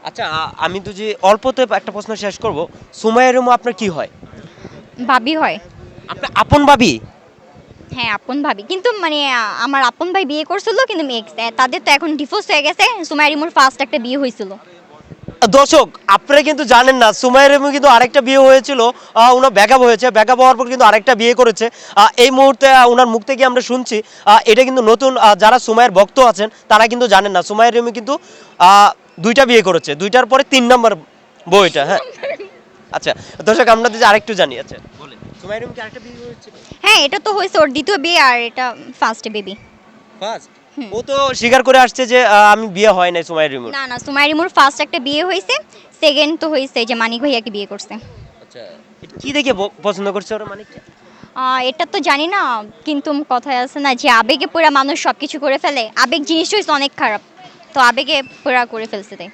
আচ্ছা আমি তো যে অল্পতে একটা প্রশ্ন শেষ করব, সুমাইয়া রিমু আপনার কি হয়? ভাবি হয়। আপনার আপন ভাবি? হ্যাঁ, আপন ভাবি, কিন্তু মানে আমার আপন ভাই বিয়ে করছিল, কিন্তু তাদের তো এখন ডিভোর্স হয়ে গেছে। সুমাইয়া রিমুর ফার্স্ট একটা বিয়ে হয়েছিল। দর্শক আপনারা কিন্তু জানেন না, সুমাইয়া রিমু কিন্তু আরেকটা বিয়ে হয়েছিল, ওনার ব্যাকআপ হয়েছে, ব্যাকআপ হওয়ার পর কিন্তু আরেকটা বিয়ে করেছে। এই মুহূর্তে ওনার মুখ থেকে আমরা শুনছি, এটা কিন্তু নতুন, যারা সুমাইয়ের ভক্ত আছেন তারা কিন্তু জানেন না, সুমাইয়া রিমু কিন্তু দুইটা বিয়ে করেছে, দুইটার পরে 3 নম্বর বউ এটা, হ্যাঁ। আচ্ছা দর্শক আমরা যদি আরেকটু জানি, আচ্ছা বলেন, সুমাইয়া রিমু কি আরেকটা বিয়ে হয়েছিল? হ্যাঁ, এটা তো হয়েছে ওর দ্বিতীয় বিয়ে, আর এটা ফার্স্ট বেবি। ফার্স্ট। ও তো স্বীকার করে আসছে যে আমি বিয়ে হয় নাই সুমাইয়া রিমুর। না না, সুমাইয়া রিমুর ফার্স্ট একটা বিয়ে হয়েছে, সেকেন্ড তো হয়েছে যে মানিক ভাইয়াকে বিয়ে করছে। আচ্ছা, এটা কি দেখে পছন্দ করছে ওরা, মানে কি? এটা তো জানি না, কিন্তু কথায় আছে না যে আবেগে পুরা মানুষ সবকিছু করে ফেলে, আবেগ জিনিসটা হচ্ছে অনেক খারাপ, তো আবেগে পুরা করে ফেলছে তাই।